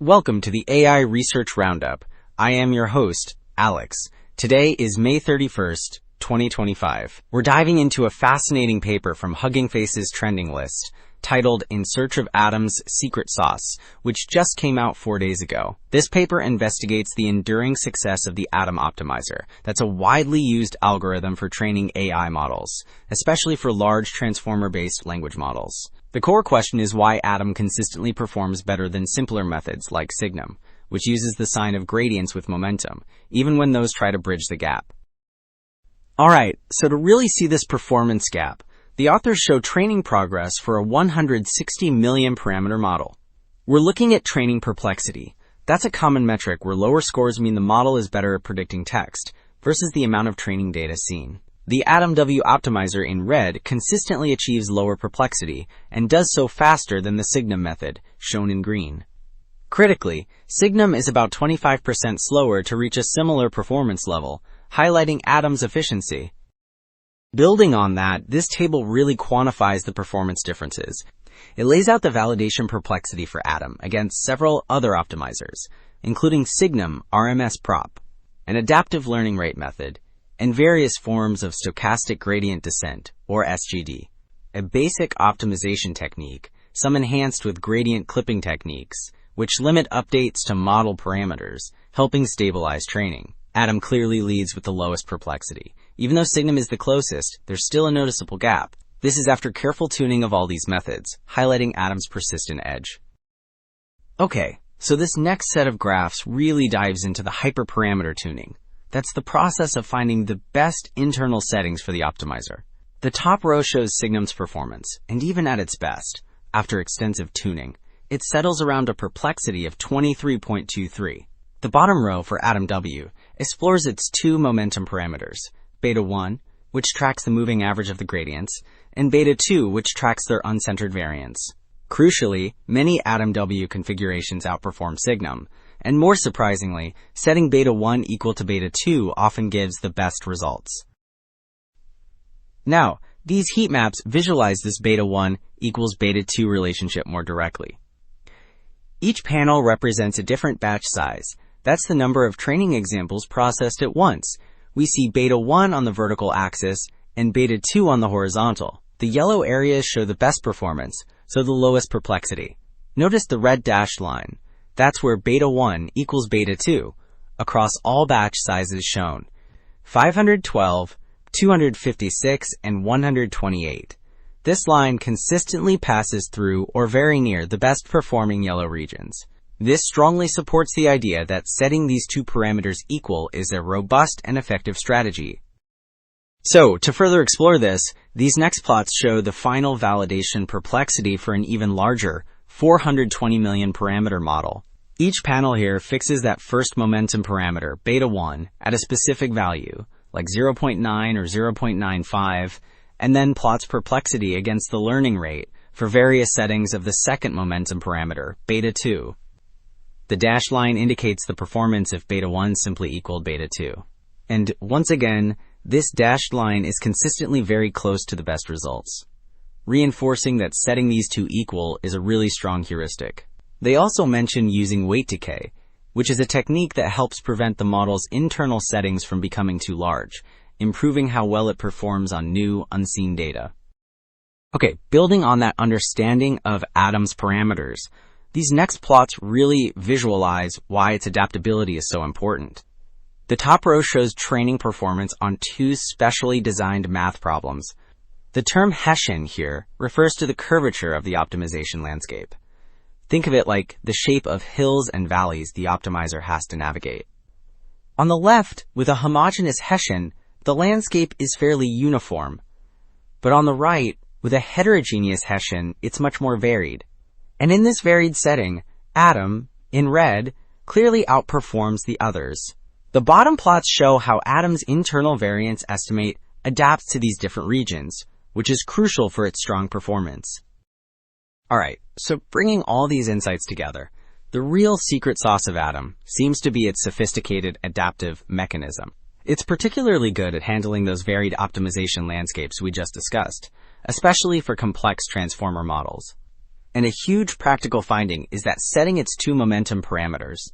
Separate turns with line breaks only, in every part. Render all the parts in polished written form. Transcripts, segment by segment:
Welcome to the AI Research Roundup. I am your host, Alex. Today is May 31st, 2025. We're diving into a fascinating paper from Hugging Face's trending list, titled In Search of Adam's Secret Sauce, which just came out 4 days ago. This paper investigates the enduring success of the Adam Optimizer. That's a widely used algorithm for training AI models, especially for large transformer-based language models. The core question is why Adam consistently performs better than simpler methods like Signum, which uses the sign of gradients with momentum, even when those try to bridge the gap. Alright, so to really see this performance gap, the authors show training progress for a 160 million parameter model. We're looking at training perplexity. That's a common metric where lower scores mean the model is better at predicting text versus the amount of training data seen. The Adam W Optimizer in red consistently achieves lower perplexity and does so faster than the Signum method, shown in green. Critically, Signum is about 25% slower to reach a similar performance level, highlighting Adam's efficiency. Building on that, this table really quantifies the performance differences. It lays out the validation perplexity for Adam against several other optimizers, including Signum RMS prop, an adaptive learning rate method, and various forms of stochastic gradient descent, or SGD, a basic optimization technique, some enhanced with gradient clipping techniques, which limit updates to model parameters, helping stabilize training. Adam clearly leads with the lowest perplexity. Even though Signum is the closest, there's still a noticeable gap. This is after careful tuning of all these methods, highlighting Adam's persistent edge. Okay, so this next set of graphs really dives into the hyperparameter tuning. That's the process of finding the best internal settings for the optimizer. The top row shows Signum's performance, and even at its best, after extensive tuning, it settles around a perplexity of 23.23. The bottom row for Adam W explores its two momentum parameters, beta 1, which tracks the moving average of the gradients, and beta 2, which tracks their uncentered variance. Crucially, many Adam W configurations outperform Signum, and more surprisingly, setting beta 1 equal to beta 2 often gives the best results. Now, these heat maps visualize this beta 1 equals beta 2 relationship more directly. Each panel represents a different batch size. That's the number of training examples processed at once. We see beta 1 on the vertical axis and beta 2 on the horizontal. The yellow areas show the best performance, so the lowest perplexity. Notice the red dashed line. That's where beta 1 equals beta 2, across all batch sizes shown, 512, 256, and 128. This line consistently passes through or very near the best performing yellow regions. This strongly supports the idea that setting these two parameters equal is a robust and effective strategy. So, to further explore this, these next plots show the final validation perplexity for an even larger 420 million parameter model. Each panel here fixes that first momentum parameter, beta 1, at a specific value, like 0.9 or 0.95, and then plots perplexity against the learning rate for various settings of the second momentum parameter, beta 2. The dashed line indicates the performance if beta 1 simply equaled beta 2. And once again, this dashed line is consistently very close to the best results, reinforcing that setting these two equal is a really strong heuristic. They also mention using weight decay, which is a technique that helps prevent the model's internal settings from becoming too large, improving how well it performs on new, unseen data. Okay, building on that understanding of Adam's parameters, these next plots really visualize why its adaptability is so important. The top row shows training performance on two specially designed math problems. The term Hessian here refers to the curvature of the optimization landscape. Think of it like the shape of hills and valleys the optimizer has to navigate. On the left, with a homogeneous Hessian, the landscape is fairly uniform. But on the right, with a heterogeneous Hessian, it's much more varied. And in this varied setting, Adam, in red, clearly outperforms the others. The bottom plots show how Adam's internal variance estimate adapts to these different regions, which is crucial for its strong performance. Alright, so bringing all these insights together, the real secret sauce of Adam seems to be its sophisticated adaptive mechanism. It's particularly good at handling those varied optimization landscapes we just discussed, especially for complex transformer models. And a huge practical finding is that setting its two momentum parameters,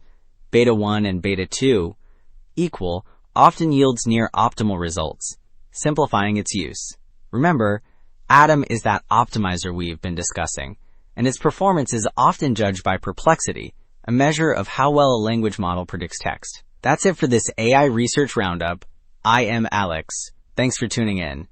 beta 1 and beta 2, equal often yields near optimal results, simplifying its use. Remember, Atom is that optimizer we've been discussing, and its performance is often judged by perplexity, a measure of how well a language model predicts text. That's it for this AI Research Roundup. I am Alex. Thanks for tuning in.